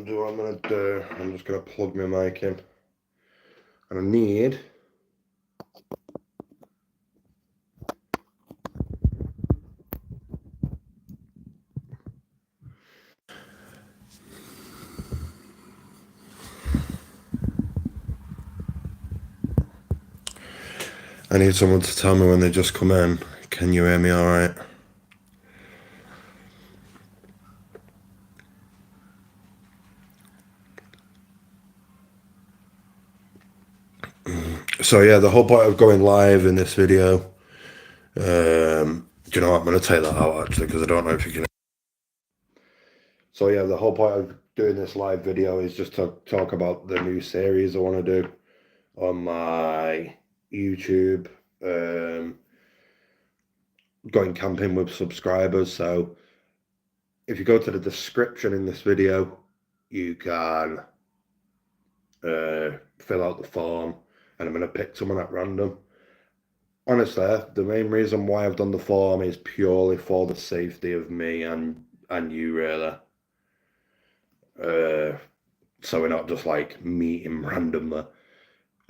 I'm gonna do, I'm just gonna plug my mic in. And I need someone to tell me when they just come in. Can you hear me all right? So yeah, the whole point of going live in this video, do you know what, I'm going to take that out actually because I don't know if you can. So yeah, the whole point of doing this live video is just to talk about the new series I want to do on my YouTube, going camping with subscribers. So if you go to the description in this video, you can fill out the form, and I'm going to pick someone at random. Honestly, the main reason why I've done the form is purely for the safety of me and you, really. So we're not just like meeting randomly.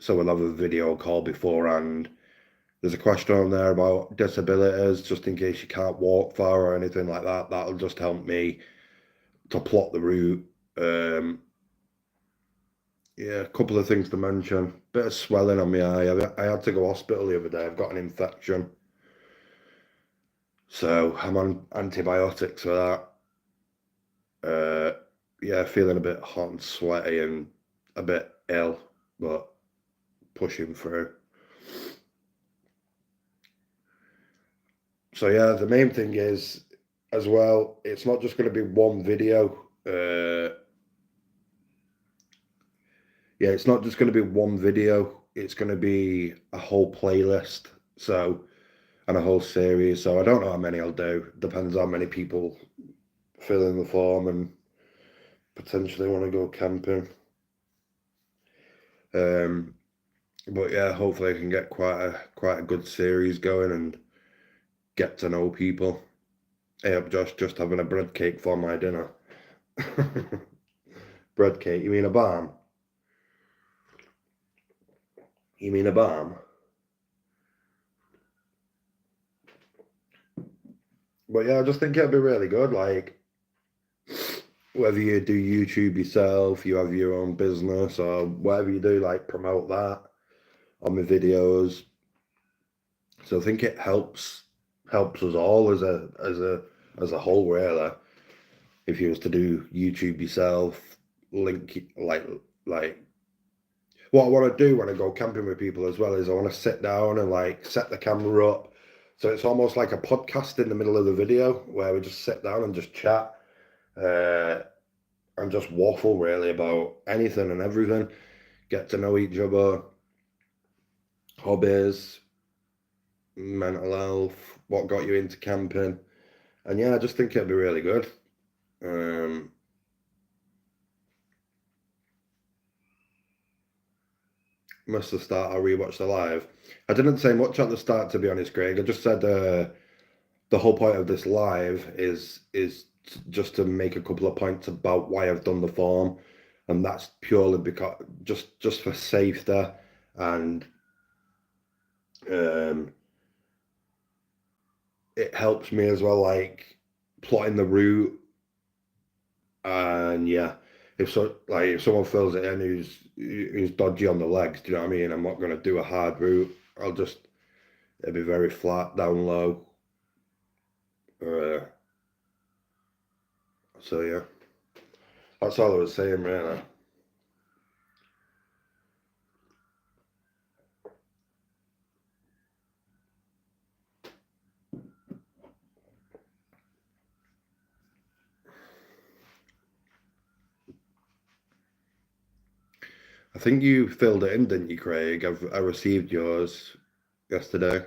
So we'll have a video call beforehand. There's a question on there about disabilities, just in case you can't walk far or anything like that. That'll just help me to plot the route. Yeah, a couple of things to mention. Bit of swelling on my eye. I had to go hospital the other day. I've got an infection. So I'm on antibiotics for that. Yeah, feeling a bit hot and sweaty and a bit ill, but pushing through. So yeah, the main thing is, as well, it's not just going to be one video. Yeah, it's not just going to be one video. It's going to be a whole playlist. So, and a whole series. So I don't know how many I'll do. Depends how many people fill in the form and potentially want to go camping. But yeah, hopefully I can get quite a good series going and get to know people. Hey up, Josh, just having a bread cake for my dinner. Bread cake? You mean a balm? You mean a balm? But yeah, I just think it'll be really good. Like, whether you do YouTube yourself, you have your own business, or whatever you do, like promote that on my videos. So I think it helps us all as a whole, really. If you was to do YouTube yourself, link like what I want to do when I go camping with people as well is I want to sit down and like set the camera up. So it's almost like a podcast in the middle of the video where we just sit down and just chat, and just waffle really about anything and everything. Get to know each other, hobbies, mental health, what got you into camping. And yeah, I just think it'd be really good. Must have started, I rewatched the live. I didn't say much at the start, to be honest, Craig. I just said the whole point of this live is just to make a couple of points about why I've done the form, and that's purely because just for safety, and it helps me as well, like plotting the route. And yeah, if someone fills it in who's dodgy on the legs, do you know what I mean? I'm not gonna do a hard route. It'll be very flat down low. So yeah, that's all I was saying, really. I think you filled it in, didn't you, Craig? I received yours yesterday.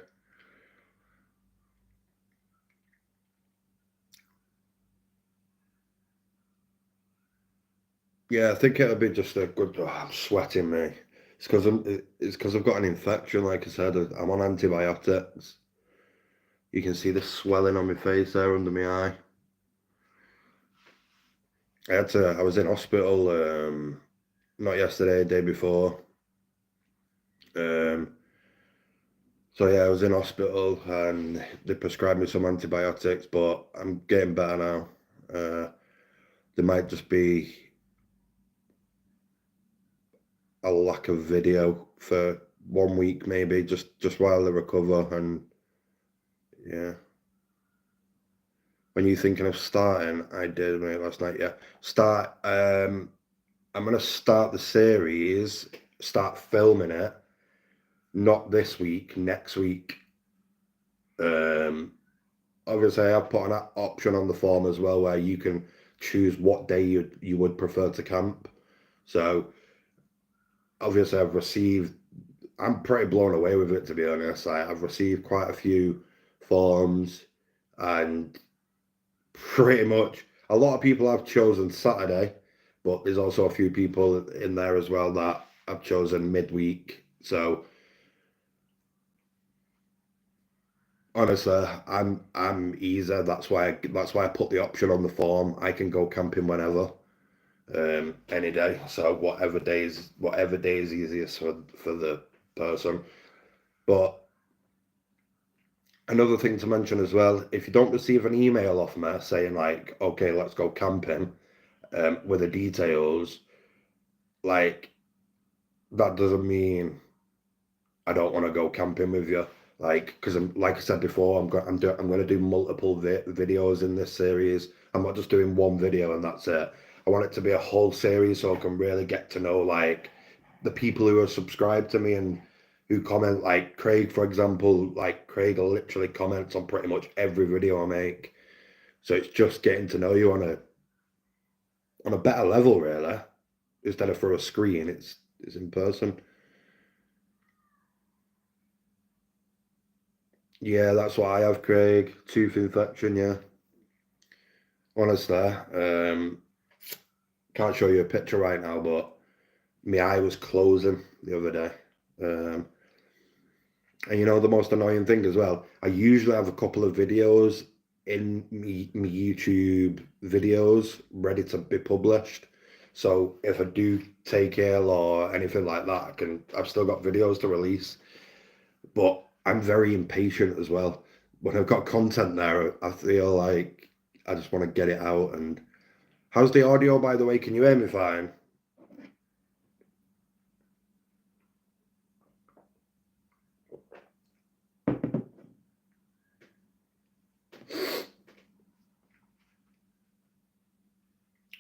Yeah, I think it'll be just a good. Oh, I'm sweating, me. It's because I've got an infection. Like I said, I'm on antibiotics. You can see the swelling on my face there under my eye. I was in hospital, not yesterday, day before. Um, so yeah, I was in hospital and they prescribed me some antibiotics, but I'm getting better now. There might just be a lack of video for 1 week, maybe just while they recover. And yeah, when you thinking of starting, I did mate last night. Yeah, start. I'm gonna start the series, start filming it. Not this week, next week. Um, Obviously, I've put an option on the form as well where you can choose what day you would prefer to camp. So obviously, I'm pretty blown away with it, to be honest. I've received quite a few forms, and pretty much a lot of people have chosen Saturday, but there's also a few people in there as well that have chosen midweek. So honestly, I'm easy. That's why I put the option on the form. I can go camping whenever, any day. So whatever day is easiest for the person. But another thing to mention as well, if you don't receive an email off me saying like, okay, let's go camping, with the details, like that doesn't mean I don't want to go camping with you. Like, because like I said before, I'm going to do multiple videos in this series. I'm not just doing one video and that's it. I want it to be a whole series so I can really get to know like the people who are subscribed to me and who comment. Like Craig, for example, like Craig literally comments on pretty much every video I make. So it's just getting to know you on a better level, really, instead of through a screen. It's in person. Yeah, that's what I have, Craig. Tooth infection, yeah. Honestly, can't show you a picture right now, but my eye was closing the other day. Um, and you know the most annoying thing as well, I usually have a couple of videos in me YouTube videos ready to be published. So if I do take ill or anything like that, I've still got videos to release. But I'm very impatient as well. When I've got content there, I feel like I just want to get it out. And how's the audio, by the way? Can you hear me fine?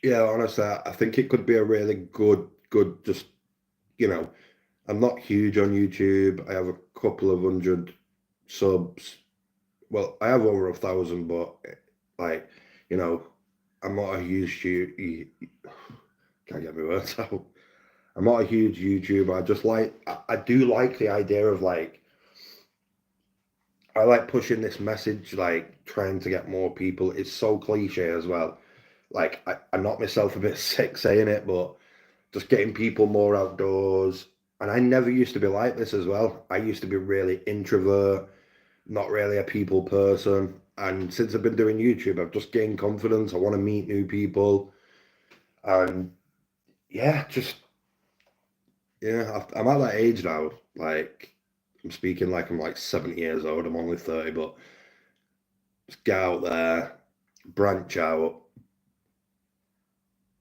Yeah, honestly, I think it could be a really good, just, you know, I'm not huge on YouTube. I have a couple of hundred subs. Well, I have over 1,000, but like, you know, I'm not a huge, can't get my words out. I'm not a huge YouTuber. I do like the idea of like, I like pushing this message, like trying to get more people. It's so cliche as well. Like I knock myself a bit sick saying it, but just getting people more outdoors. And I never used to be like this as well. I used to be really introvert, not really a people person. And since I've been doing YouTube, I've just gained confidence. I want to meet new people. And yeah, just yeah, I'm at that age now. Like I'm speaking like I'm like 70 years old. I'm only 30, but just get out there, branch out,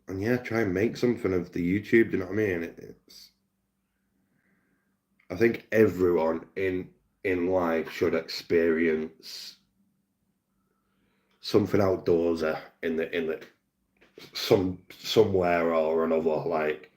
and yeah, try and make something of the YouTube. Do you know what I mean? I think everyone in life should experience something outdoorsy in the somewhere or another. Like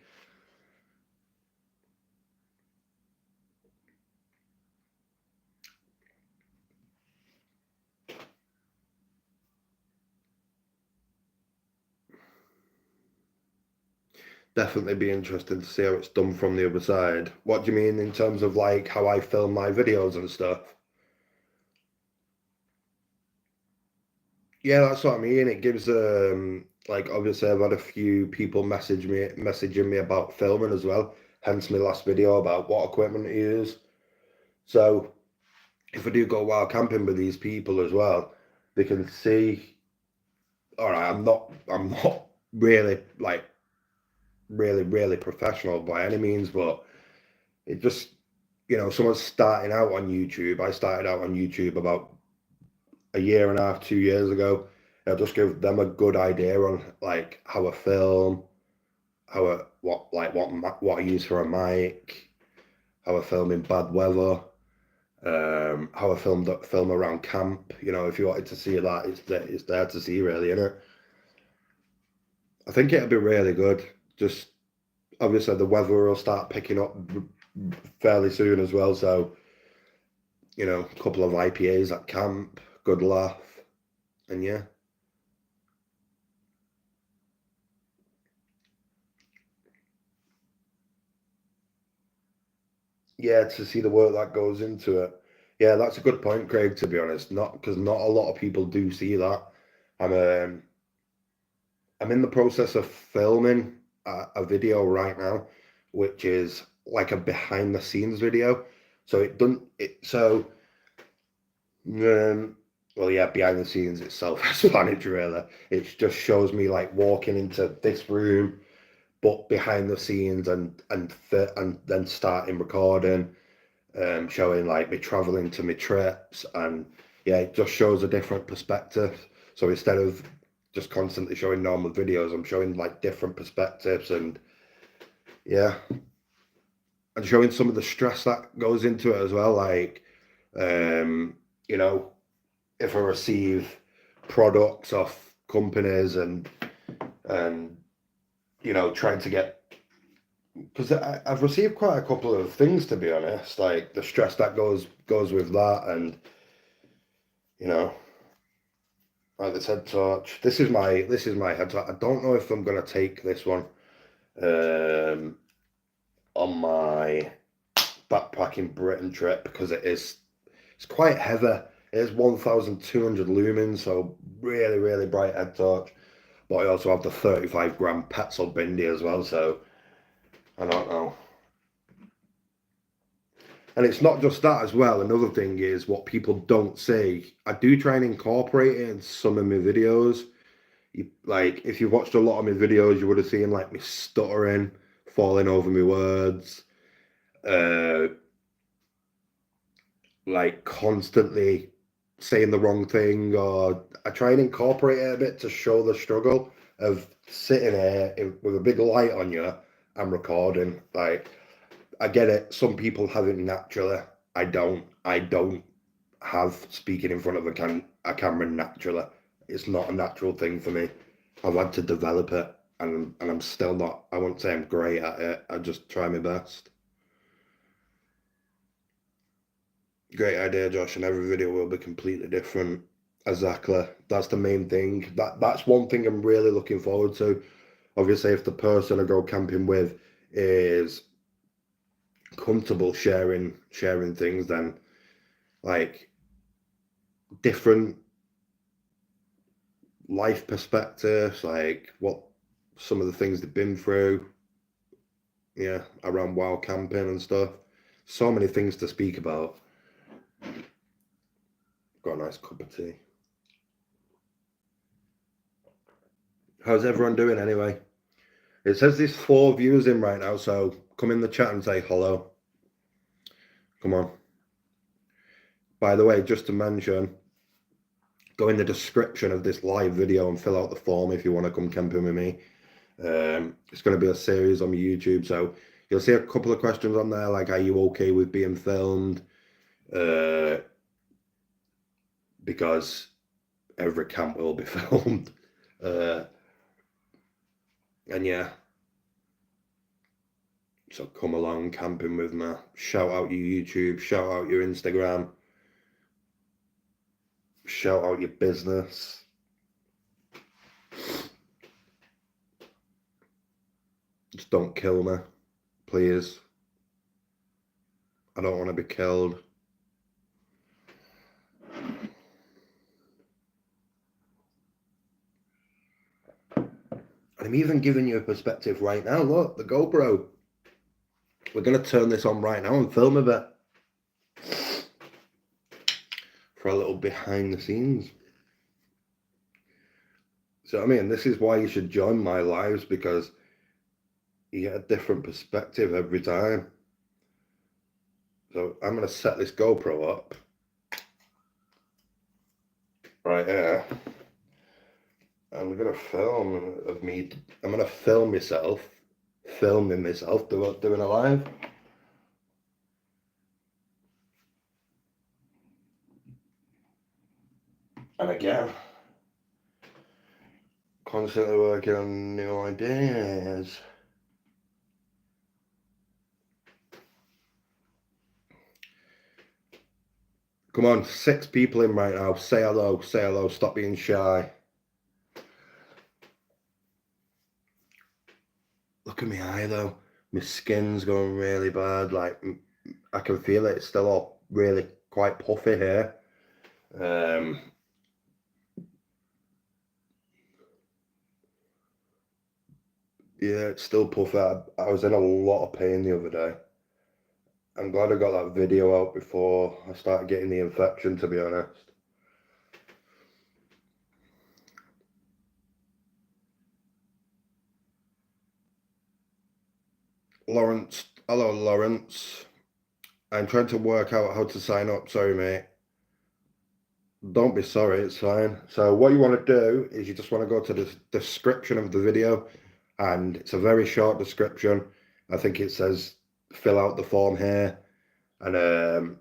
definitely be interesting to see how it's done from the other side. What do you mean in terms of like how I film my videos and stuff? Yeah, that's what I mean. It gives like obviously I've had a few people messaging me about filming as well. Hence my last video about what equipment to use. So if I do go wild camping with these people as well, they can see. All right, I'm not really like really professional by any means, but it just, someone's starting out on YouTube. I started out on YouTube about a year and a half, 2 years ago. It'll just give them a good idea on like how I film, what I use for a mic, how I film in bad weather, how I film around camp. If you wanted to see that, it's there to see, really, isn't it? I think it'll be really good. Just obviously the weather will start picking up fairly soon as well. So, a couple of IPAs at camp, good laugh, and yeah. Yeah, to see the work that goes into it. Yeah, that's a good point, Craig, to be honest. Not because not a lot of people do see that. I'm um, I'm in the process of filming a video right now, which is like a behind the scenes video. So it doesn't it so well, yeah, behind the scenes it's self-explanatory really. It just shows me like walking into this room, but behind the scenes and then starting recording, showing like me traveling to my trips, and yeah, it just shows a different perspective. So instead of just constantly showing normal videos, I'm showing like different perspectives, and yeah, and showing some of the stress that goes into it as well. Like, um, you know, if I receive products off companies and trying to get, because I've received quite a couple of things, to be honest, like the stress that goes with that, and you know, like this head torch. This is my head torch. I don't know if I'm gonna take this one on my backpacking Britain trip, because it's quite heavy. It is 1,200 lumens, so really bright head torch. But I also have the 35 gram Petzl Bindi as well, so I don't know. And it's not just that as well. Another thing is what people don't see. I do try and incorporate it in some of my videos. Like, if you watched a lot of my videos, you would have seen like me stuttering, falling over my words, uh, like constantly saying the wrong thing, or I try and incorporate it a bit to show the struggle of sitting here with a big light on you and recording. Like, I get it. Some people have it naturally. I don't. I don't have speaking in front of a camera naturally. It's not a natural thing for me. I've had to develop it, and I'm still not. I won't say I'm great at it. I just try my best. Great idea, Josh, and every video will be completely different. Exactly. That's the main thing. That's one thing I'm really looking forward to. Obviously, if the person I go camping with is comfortable sharing things, then like different life perspectives, like what some of the things they've been through, yeah, around wild camping and stuff. So many things to speak about. Got a nice cup of tea. How's everyone doing anyway? It says there's 4 viewers in right now, so come in the chat and say hello. Come on. By the way, just to mention, go in the description of this live video and fill out the form if you want to come camping with me. It's going to be a series on my YouTube, so you'll see a couple of questions on there, like, are you okay with being filmed? Because every camp will be filmed. And yeah, so come along camping with me. Shout out your YouTube, shout out your Instagram, shout out your business. Just don't kill me, please. I don't want to be killed. I'm even giving you a perspective right now. Look, the GoPro. We're going to turn this on right now and film a bit for a little behind the scenes. So, I mean, this is why you should join my lives, because you get a different perspective every time. So I'm going to set this GoPro up right here. I'm going to film of me. I'm going to film myself, filming myself doing a live. And again, constantly working on new ideas. Come on, 6 people in right now. Say hello, stop being shy. Look at my eye though. My skin's going really bad. Like, I can feel it. It's still all really quite puffy here. Yeah, it's still puffy. I was in a lot of pain the other day. I'm glad I got that video out before I started getting the infection, to be honest. Lawrence, hello Lawrence. I'm trying to work out how to sign up. Sorry, mate. Don't be sorry, it's fine. So what you want to do is you just want to go to the description of the video, and it's a very short description. I think it says fill out the form here, and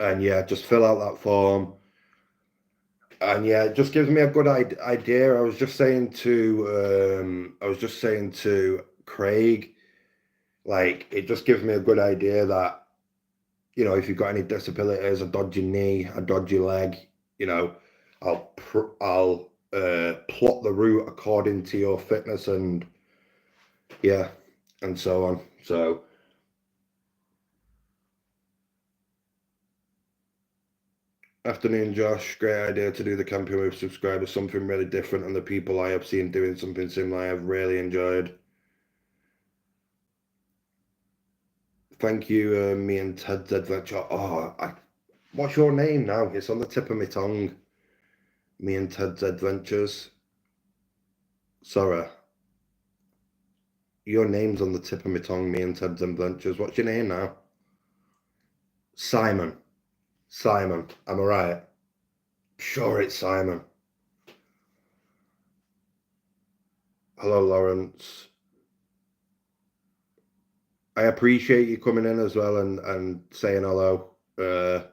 yeah, just fill out that form. And yeah, it just gives me a good idea. I was just saying to Craig, like, it just gives me a good idea that, you know, if you've got any disabilities, a dodgy knee, a dodgy leg, you know, I'll plot the route according to your fitness and yeah, and so on. So afternoon, Josh. Great idea to do the camping with subscribers. Something really different, and the people I have seen doing something similar, I have really enjoyed. Thank you, me and Ted's Adventure. What's your name now? It's on the tip of my tongue. Me and Ted's Adventures. Sorry. Your name's on the tip of my tongue, me and Ted's Adventures. What's your name now? Simon. Simon. Am I right? Sure, it's Simon. Hello, Lawrence. I appreciate you coming in as well and saying hello. That's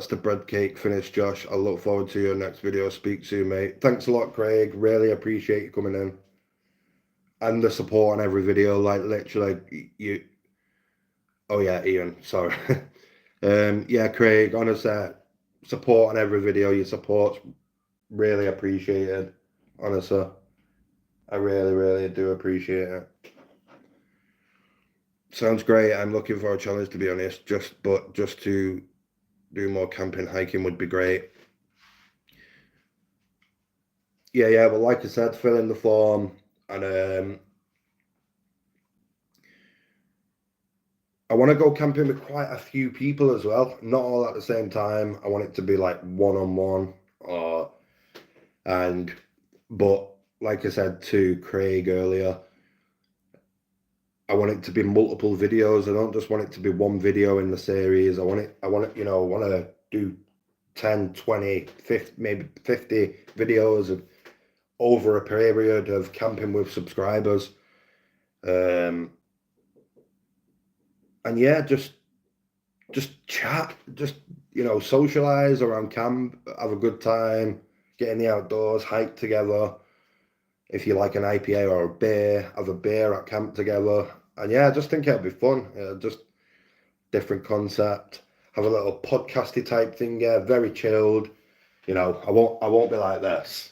the bread cake finished, Josh. I look forward to your next video. Speak soon, mate. Thanks a lot, Craig. Really appreciate you coming in. And the support on every video. Like, literally, you... Oh, yeah, Ian. Sorry. Yeah, Craig, honestly, support on every video. Your support's really appreciated. Honestly. I really, really do appreciate it. Sounds great. I'm looking for a challenge, to be honest. Just to do more camping, hiking would be great. Yeah. But like I said, fill in the form, and I want to go camping with quite a few people as well. Not all at the same time. I want it to be like one-on-one, but like I said to Craig earlier, I want it to be multiple videos. I don't just want it to be one video in the series. I want it, you know, I want to do 10, 20, 50, maybe 50 videos of over a period of camping with subscribers. And yeah, just chat, just, you know, socialize around camp, have a good time, get in the outdoors, hike together. If you like an IPA or a beer, have a beer at camp together. And yeah, I just think it'll be fun. Just different concept. Have a little podcasty type thing. Yeah, very chilled. You know, I won't be like this.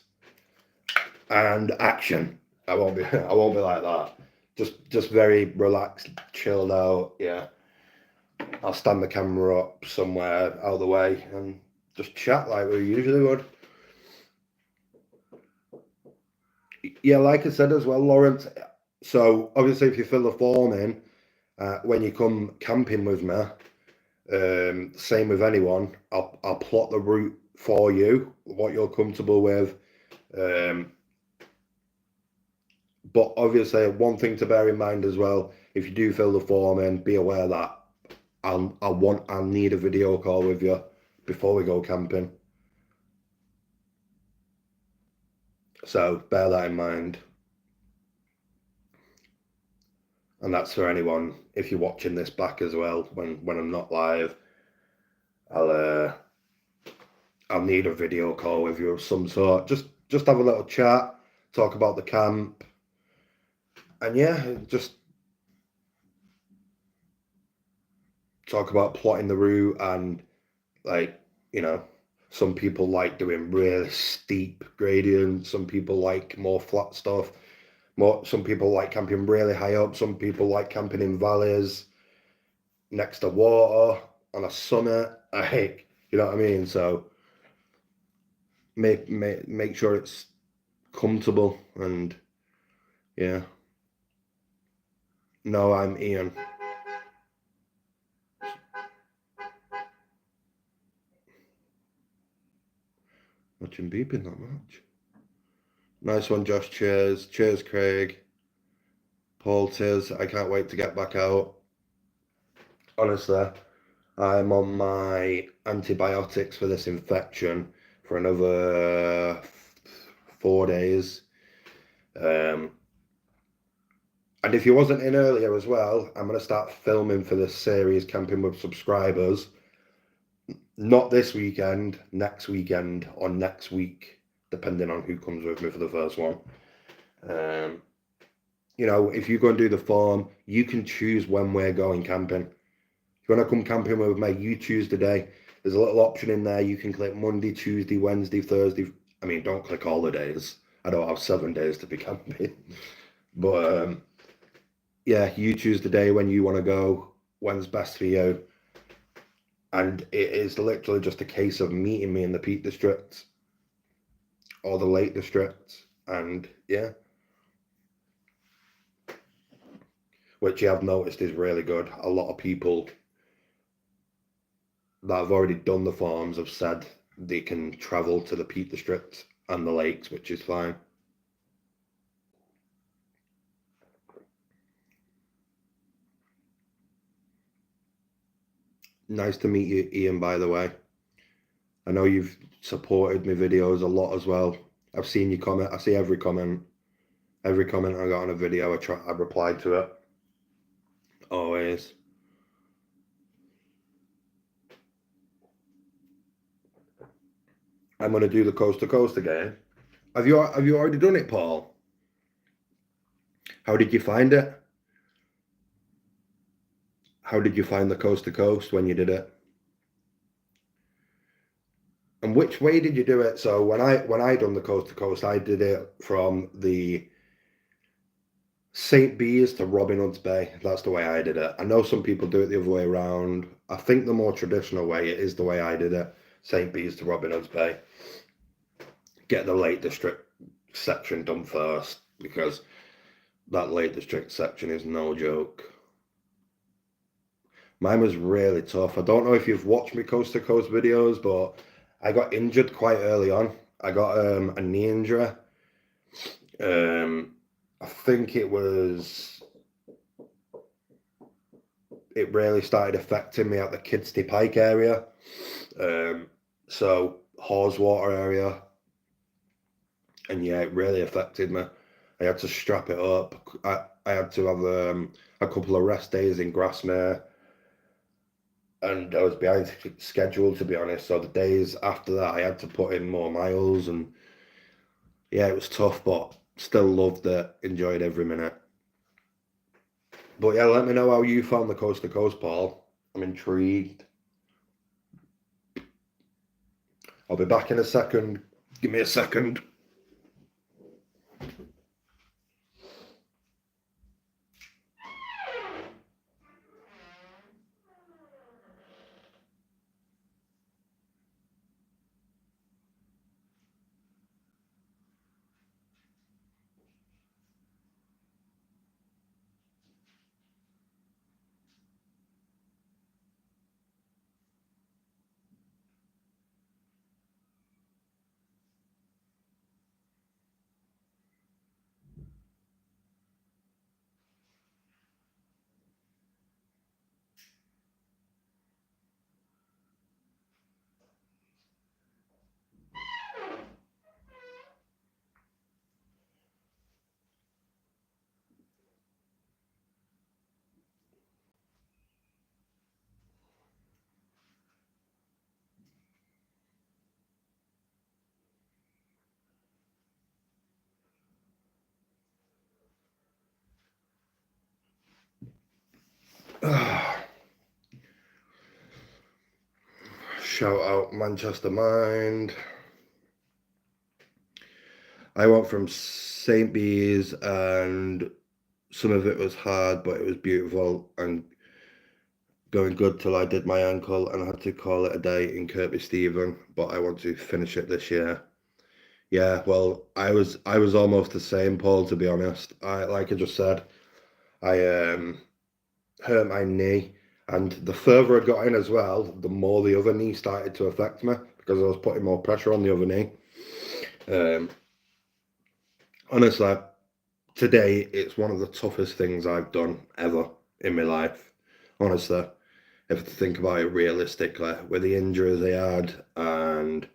And action. I won't be like that. Just very relaxed, chilled out. Yeah. I'll stand the camera up somewhere out of the way and just chat like we usually would. Yeah, like I said as well, Lawrence. So obviously, if you fill the form in when you come camping with me, same with anyone. I'll plot the route for you, what you're comfortable with. But obviously, one thing to bear in mind as well, if you do fill the form in, be aware that I'll need a video call with you before we go camping. So bear that in mind. And that's for anyone, if you're watching this back as well, when I'm not live, I'll need a video call with you of some sort. Just have a little chat, talk about the camp. And yeah, just talk about plotting the route and, like, you know, some people like doing really steep gradients, some people like more flat stuff, some people like camping really high up, some people like camping in valleys next to water on a summit. Like, you know what I mean? So make sure it's comfortable. And yeah. No, I'm Ian. Watching beeping that much. Nice one, Josh. Cheers. Cheers, Craig. Paul, cheers. I can't wait to get back out. Honestly, I'm on my antibiotics for this infection for another 4 days. And if you wasn't in earlier as well, I'm going to start filming for this series, Camping with Subscribers. Not this weekend, next weekend, or next week, depending on who comes with me for the first one. You know, if you go and do the form, you can choose when we're going camping. If you want to come camping with me, you choose the day. There's a little option in there. You can click Monday, Tuesday, Wednesday, Thursday. I mean, don't click all the days. I don't have 7 days to be camping. But yeah, you choose the day when you want to go, when's best for you. And it is literally just a case of meeting me in the Peak District or the Lake District. And yeah, which you have noticed is really good. A lot of people that have already done the forms have said they can travel to the Peak District and the lakes, which is fine. Nice to meet you, Ian, by the way. I know you've supported my videos a lot as well. I've seen your comment. I see every comment. Every comment I got on a video, I replied to it. Always. I'm gonna do the coast to coast again. Have you already done it, Paul? How did you find it? How did you find the coast to coast when you did it? And which way did you do it? So when I done the coast to coast, I did it from the St. Bees to Robin Hood's Bay. That's the way I did it. I know some people do it the other way around. I think the more traditional way is the way I did it. St. Bees to Robin Hood's Bay. Get the Lake District section done first, because that Lake District section is no joke. Mine was really tough. I don't know if you've watched my coast to coast videos, but I got injured quite early on. I got a knee injury. I think it really started affecting me at the Kidsty Pike area. So Haweswater area. And yeah, it really affected me. I had to strap it up. I had to have a couple of rest days in Grasmere. And I was behind schedule, to be honest. So the days after that, I had to put in more miles. And yeah, it was tough, but still loved it. Enjoyed every minute. But yeah, let me know how you found the coast to coast, Paul. I'm intrigued. I'll be back in a second. Give me a second. Shout out Manchester Mind. I went from St. Bees and some of it was hard, but it was beautiful and going good till I did my ankle and I had to call it a day in Kirkby Stephen, but I want to finish it this year. Yeah, well, I was almost the same, Paul, to be honest. Like I just said, I hurt my knee, and the further I got in as well, the more the other knee started to affect me because I was putting more pressure on the other knee. Honestly, today it's one of the toughest things I've done ever in my life. Honestly, if I think about it realistically, with the injuries I had, and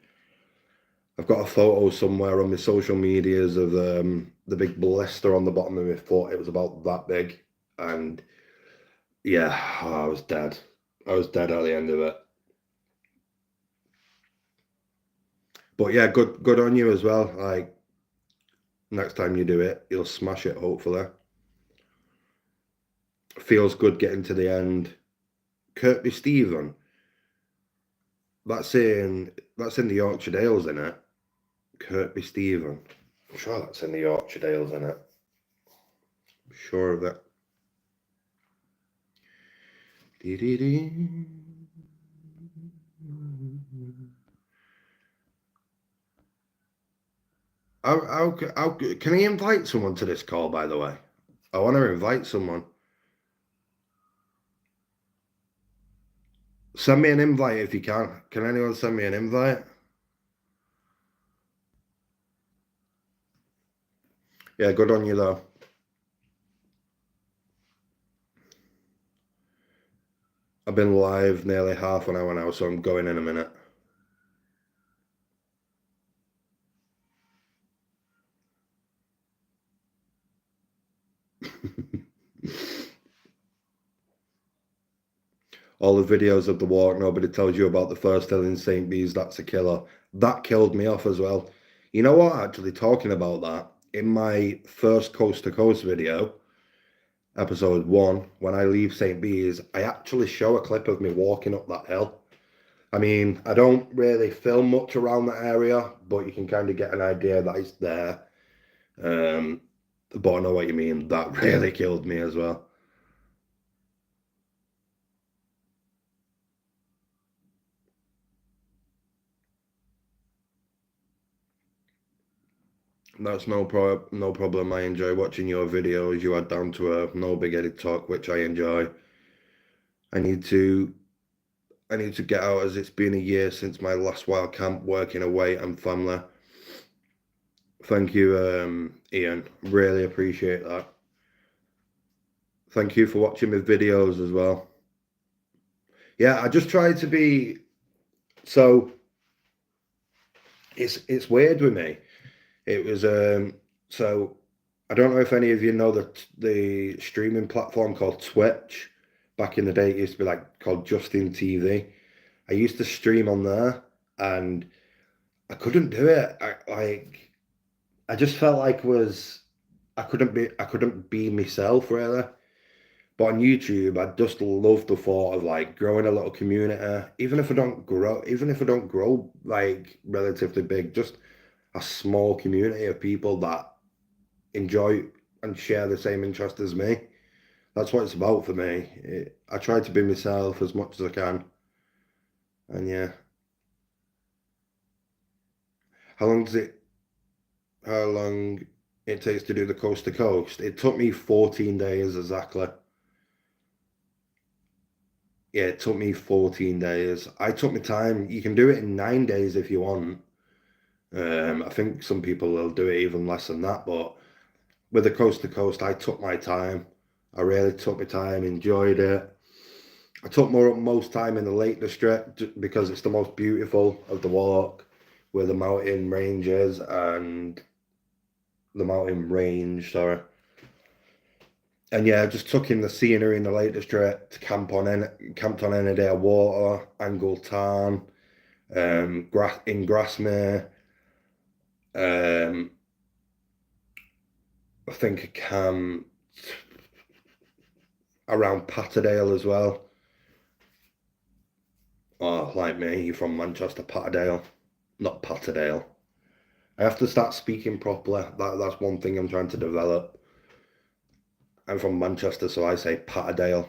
I've got a photo somewhere on my social medias of the big blister on the bottom of my foot. It was about that big, and yeah, I was dead. I was dead at the end of it. But yeah, good on you as well. Like next time you do it, you'll smash it. Hopefully, feels good getting to the end. Kirkby Stephen. That's in the Yorkshire Dales, isn't it? Kirkby Stephen. I'm sure that's in the Yorkshire Dales, isn't it? I'm sure of it. Dee-dee-dee. Can I invite someone to this call, by the way? I want to invite someone. Send me an invite if you can. Can anyone send me an invite? Yeah, good on you, though. I've been live nearly half an hour now, so I'm going in a minute. All the videos of the walk, nobody tells you about the first hill in St. Bees, that's a killer. That killed me off as well. You know what, actually, talking about that, in my first Coast to Coast video, episode 1, when I leave St. Bees, I actually show a clip of me walking up that hill. I mean, I don't really film much around that area, but you can kind of get an idea that it's there. But I know what you mean. That really killed me as well. That's no problem. I enjoy watching your videos. You are down to earth, no big headed talk, which I enjoy. I need to I need to get out as it's been a year since my last wild camp working away and family. Thank you, Ian. Really appreciate that. Thank you for watching my videos as well. Yeah, I just try to be so it's weird with me. It was so I don't know if any of you know the streaming platform called Twitch. Back in the day, it used to be like called Justin TV. I used to stream on there, and I couldn't do it. I just felt like I couldn't be myself really. But on YouTube, I just love the thought of like growing a little community, even if I don't grow like relatively big, just a small community of people that enjoy and share the same interest as me. That's what it's about for me. I try to be myself as much as I can. And yeah, how long does it, how long it takes to do the coast to coast? It took me 14 days exactly. Yeah, it took me 14 days. I took my time. You can do it in 9 days if you want. I think some people will do it even less than that, but with the coast to coast, I took my time. I really took my time, enjoyed it. I took most time in the Lake District because it's the most beautiful of the walk, where the mountain ranges and the mountain range, sorry. And yeah, I just took in the scenery in the Lake District, camped on Ennerdale Water, Angle Tarn, in Grasmere. Um, I think I camped. around Patterdale as well. Oh, like me, you're from Manchester, Patterdale, not Patterdale. I have to start speaking properly. That's one thing I'm trying to develop. I'm from Manchester, so I say Patterdale.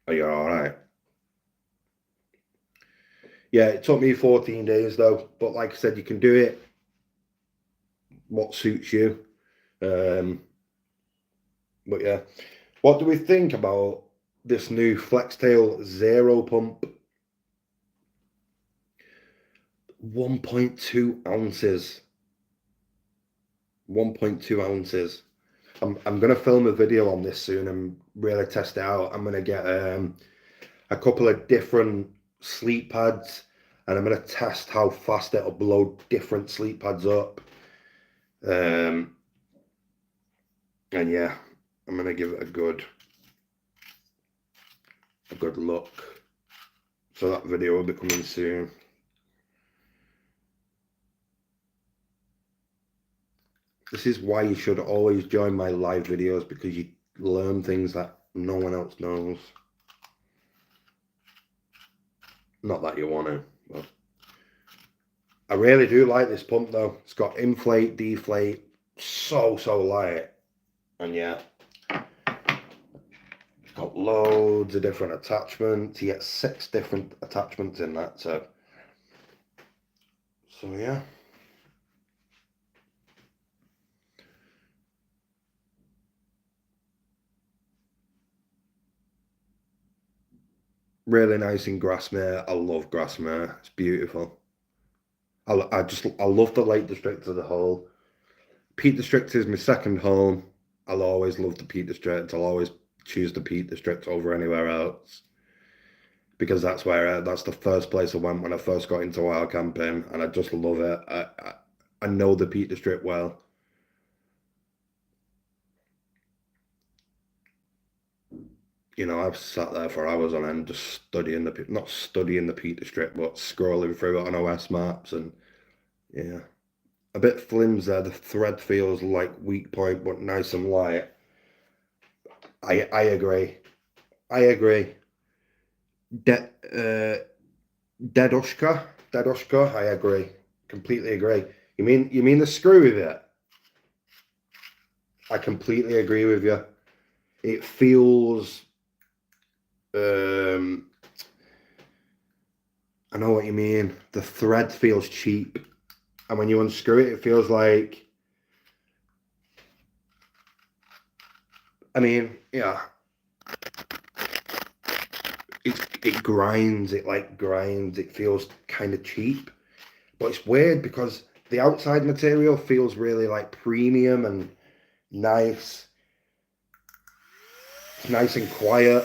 Are you all right? Yeah, it took me 14 days though, but like I said, you can do it what suits you. But yeah, what do we think about this new Flextail Zero pump? 1.2 ounces. 1.2 ounces. I'm gonna film a video on this soon and really test it out. I'm gonna get a couple of different sleep pads, and I'm gonna test how fast it'll blow different sleep pads up. And yeah, I'm gonna give it a good look. So that video will be coming soon. This is why you should always join my live videos, because you learn things that no one else knows. Not that you want to, but I really do like this pump though. It's got inflate, deflate, so light. And yeah, it's got loads of different attachments. You get 6 different attachments in that, so yeah. Really nice in Grasmere. I love Grasmere. It's beautiful. I love the Lake District as a whole. Peak District is my second home. I'll always love the Peak District. I'll always choose the Peak District over anywhere else, because that's the first place I went when I first got into wild camping, and I just love it. I know the Peak District well. You know, I've sat there for hours on end just studying not studying the Peak District, but scrolling through it on OS maps, and yeah. A bit flimsy there. The thread feels like weak point, but nice and light. I agree. I agree. De Dedushka. I agree. Completely agree. You mean the screw with it? I completely agree with you. It feels. I know what you mean. The thread feels cheap, and when you unscrew it, it feels like. I mean, yeah. It grinds. It grinds. It feels kind of cheap, but it's weird because the outside material feels really like premium and nice. It's nice and quiet,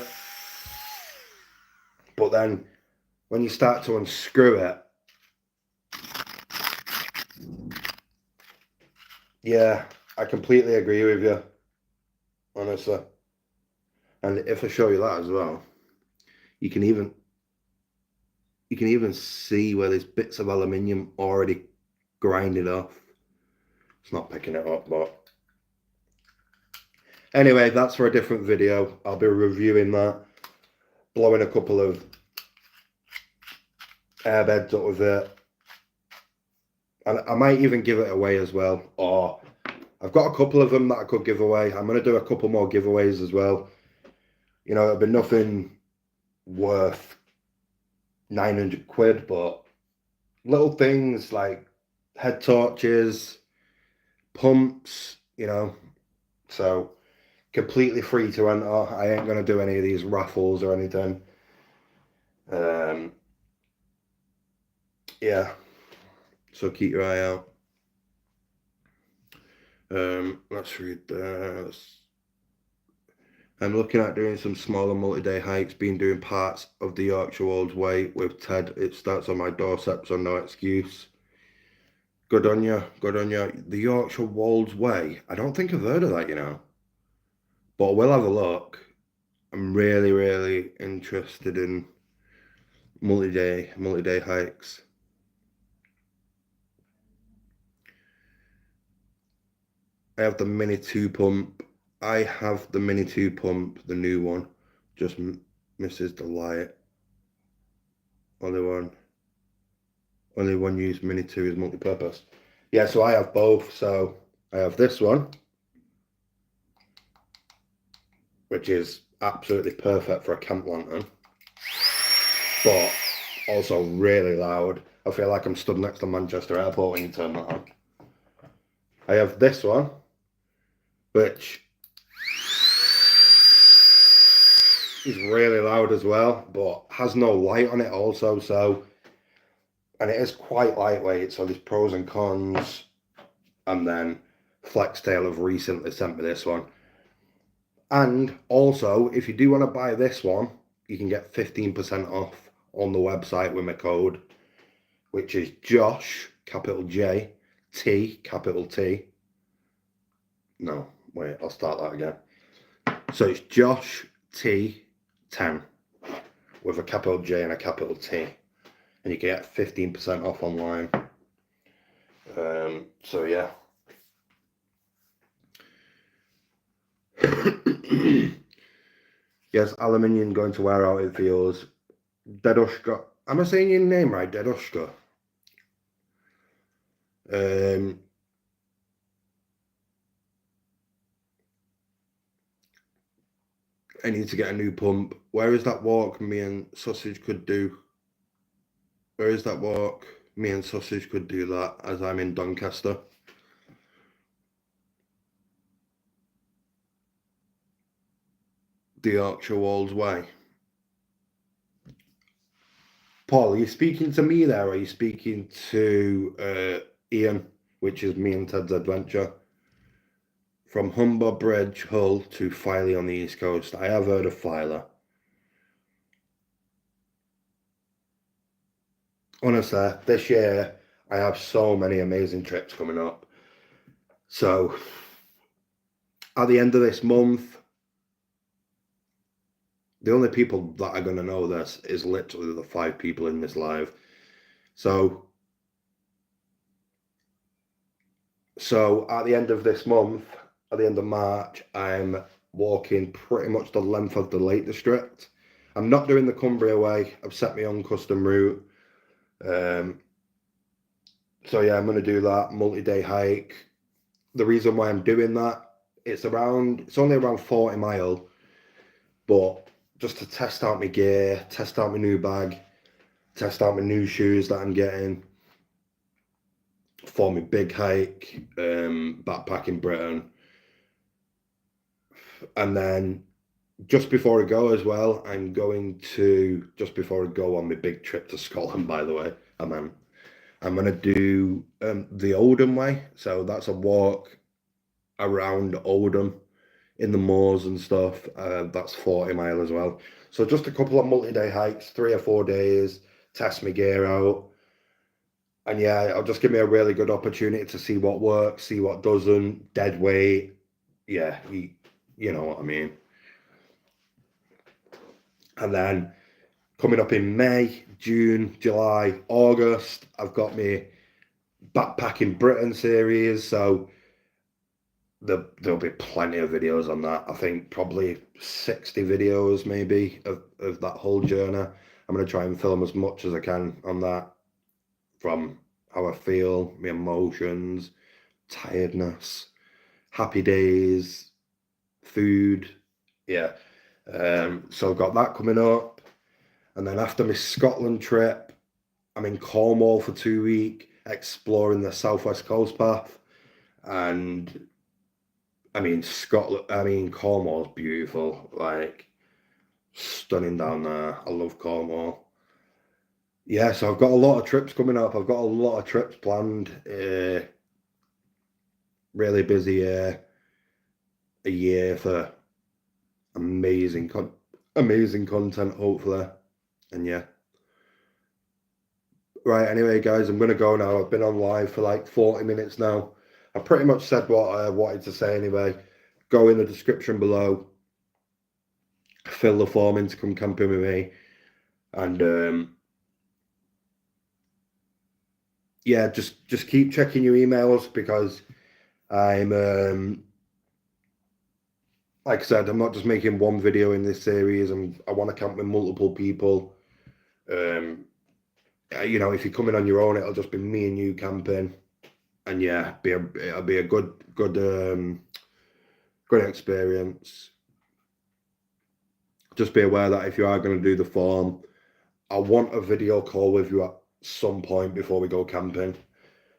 but then when you start to unscrew it, yeah, I completely agree with you, honestly. And if I show you that as well, you can even see where there's bits of aluminium already grinded off. It's not picking it up, but anyway, that's for a different video. I'll be reviewing that, blowing a couple of air beds up with it, and I might even give it away as well. Or I've got a couple of them that I could give away. I'm going to do a couple more giveaways as well. You know, it'll be nothing worth 900 quid, but little things like head torches, pumps, you know. So completely free to enter. I ain't going to do any of these raffles or anything. Yeah, so keep your eye out. Let's read this. I'm looking at doing some smaller multi-day hikes, been doing parts of the Yorkshire Wolds Way with Ted. It starts on my doorstep, so no excuse. Good on you, good on you. The Yorkshire Wolds Way. I don't think I've heard of that, you know. But we'll have a look. I'm really interested in multi-day hikes. I have the Mini 2 pump. I have the Mini 2 pump, the new one, just misses the light. Only one use Mini 2 is multi-purpose. Yeah, so I have both. So I have this one, which is absolutely perfect for a camp lantern, but also really loud. I feel like I'm stood next to Manchester Airport when you turn that on. I have this one, which is really loud as well, but has no light on it also. So, and it is quite lightweight. So there's pros and cons. And then Flextail have recently sent me this one. And also, if you do want to buy this one, you can get 15% off on the website with my code, which is Josh, capital J, T, capital T. No, wait, I'll start that again. So it's Josh T 10 with a capital J and a capital T. And you can get 15% off online. So yeah. Yes, aluminium going to wear out, it feels. Dedushka. Am I saying your name right? Dedushka. I need to get a new pump. Where is that walk me and Sausage could do? Where is that walk? Me and Sausage could do that as I'm in Doncaster. The Yorkshire Wolds Way. Paul, are you speaking to me there, or are you speaking to Ian, which is me and Ted's adventure? From Humber Bridge, Hull to Filey on the East Coast. I have heard of Filer. Honestly, this year I have so many amazing trips coming up. So at the end of this month, the only people that are going to know this is literally the 5 people in this live. So at the end of this month, at the end of March, I'm walking pretty much the length of the Lake District. I'm not doing the Cumbria way. I've set my own custom route. So yeah, I'm going to do that multi-day hike. The reason why I'm doing that, it's only around 40 mile, but just to test out my gear, test out my new bag, test out my new shoes that I'm getting for my big hike, backpacking Britain. And then just before I go as well, just before I go on my big trip to Scotland, by the way, I'm going to do the Oldham way. So that's a walk around Oldham in the moors and stuff. That's 40 mile as well. So just a couple of multi-day hikes, 3 or 4 days, test my gear out. And yeah, it'll just give me a really good opportunity to see what works, see what doesn't, dead weight. Yeah, you know what I mean. And then coming up in May, June, July, August, I've got my Backpacking Britain series. So there'll be plenty of videos on that. I think probably 60 videos maybe of that whole journey. I'm going to try and film as much as I can on that, from how I feel, my emotions, tiredness, happy days, food. Yeah. So I've got that coming up. And then after my Scotland trip, I'm in Cornwall for 2 weeks, exploring the Southwest Coast Path. And I mean, Cornwall's beautiful, like stunning down there. I love Cornwall. Yeah, so I've got a lot of trips coming up. I've got a lot of trips planned. Really busy a year for amazing content, hopefully. And yeah. Right, anyway, guys, I'm going to go now. I've been on live for like 40 minutes now. I pretty much said what I wanted to say anyway. Go in the description below. Fill the form in to come camping with me. And yeah, just keep checking your emails, because I'm like I said, I'm not just making one video in this series, and I want to camp with multiple people. You know, if you're coming on your own, it'll just be me and you camping, and yeah, it'll be a good experience. Just be aware that if you are going to do the form, I want a video call with you at some point before we go camping.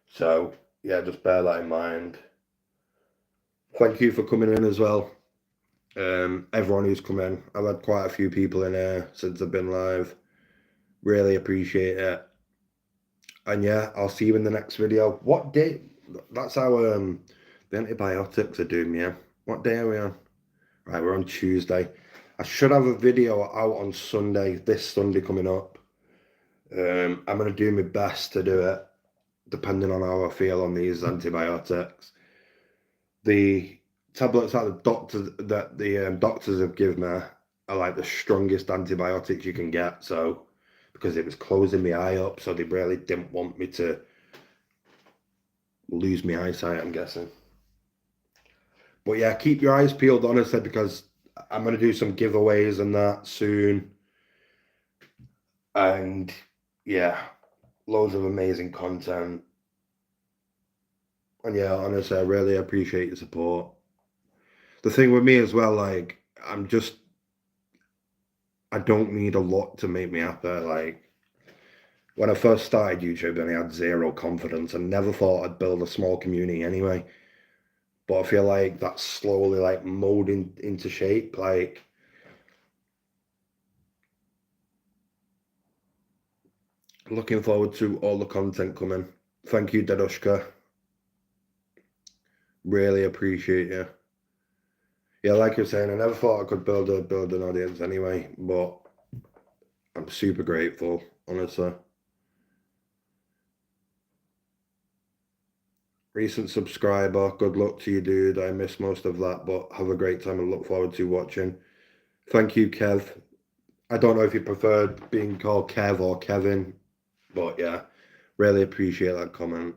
So yeah, just bear that in mind. Thank you for coming in as well. Everyone who's come in. I've had quite a few people in here since I've been live. Really appreciate it. And yeah, I'll see you in the next video. What day? That's how the antibiotics are doing me. Yeah. What day are we on? Right, we're on Tuesday. I should have a video out on Sunday, this Sunday coming up. I'm going to do my best to do it, depending on how I feel on these antibiotics. The tablets that the doctors have given me are like the strongest antibiotics you can get. So, because it was closing my eye up, so they really didn't want me to lose my eyesight, I'm guessing. But yeah, keep your eyes peeled, honestly, because I'm going to do some giveaways and that soon. And yeah, loads of amazing content. And yeah, honestly, I really appreciate your support. The thing with me as well, like, I don't need a lot to make me happy. Like, when I first started YouTube, and I had zero confidence and never thought I'd build a small community anyway. But I feel like that's slowly like molding into shape. Like, looking forward to all the content coming. Thank you, Dadushka. Really appreciate you. Yeah, like you're saying, I never thought I could build an audience anyway, but I'm super grateful, honestly. Recent subscriber, good luck to you, dude. I missed most of that, but have a great time and look forward to watching. Thank you, Kev. I don't know if you preferred being called Kev or Kevin, but yeah, really appreciate that comment.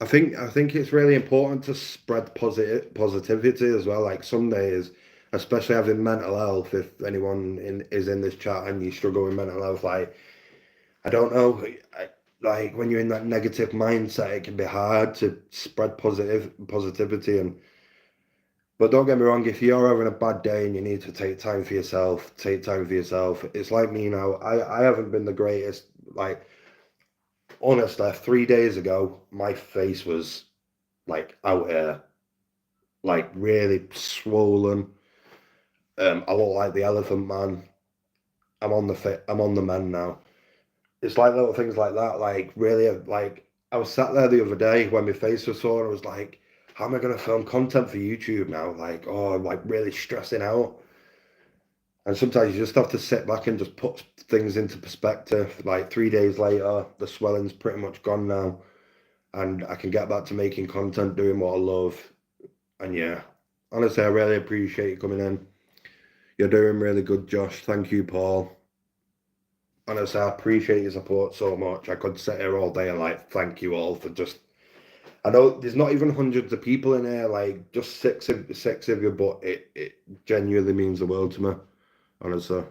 I think it's really important to spread positivity as well. Like some days, especially having mental health, if anyone is in this chat and you struggle with mental health, like I don't know, like when you're in that negative mindset, it can be hard to spread positivity. But don't get me wrong, if you're having a bad day and you need to take time for yourself, take time for yourself. It's like me now. I haven't been the greatest. Like honestly, 3 days ago, my face was like out here, like really swollen. I look like the Elephant Man. I'm on the mend now. It's like little things like that. Like really, like I was sat there the other day when my face was sore, and I was like, "How am I going to film content for YouTube now?" Like, oh, I'm like really stressing out. And sometimes you just have to sit back and just put things into perspective. Like 3 days later, the swelling's pretty much gone now, and I can get back to making content, doing what I love. And yeah, honestly, I really appreciate you coming in. You're doing really good, Josh. Thank you, Paul. Honestly, I appreciate your support so much. I could sit here all day and like thank you all for just. I know there's not even hundreds of people in here, like just six of you, but it genuinely means the world to me, honestly.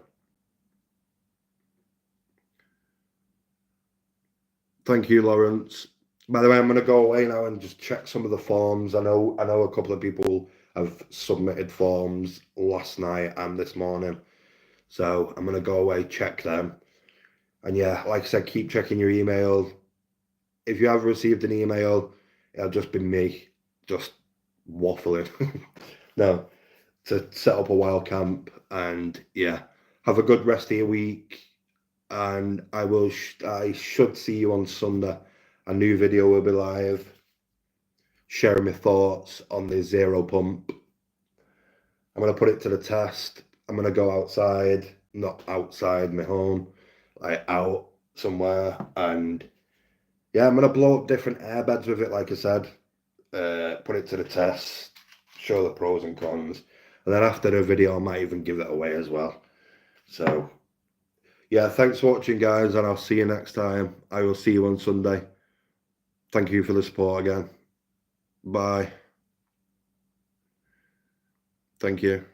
Thank you, Lawrence. By the way, I'm gonna go away now and just check some of the forms. I know a couple of people have submitted forms last night and this morning. So I'm gonna go away, check them. And yeah, like I said, keep checking your email. If you have received an email, it'll just be me just waffling. No, to set up a wild camp and yeah, have a good rest of your week. And I should see you on Sunday. A new video will be live, sharing my thoughts on the zero pump. I'm gonna put it to the test. I'm gonna go outside, not outside my home, like out somewhere, and yeah, I'm gonna blow up different airbeds with it, like I said. Put it to the test, show the pros and cons, and then after the video, I might even give it away as well. So yeah, thanks for watching, guys, and I'll see you next time. I will see you on Sunday. Thank you for the support again. Bye. Thank you.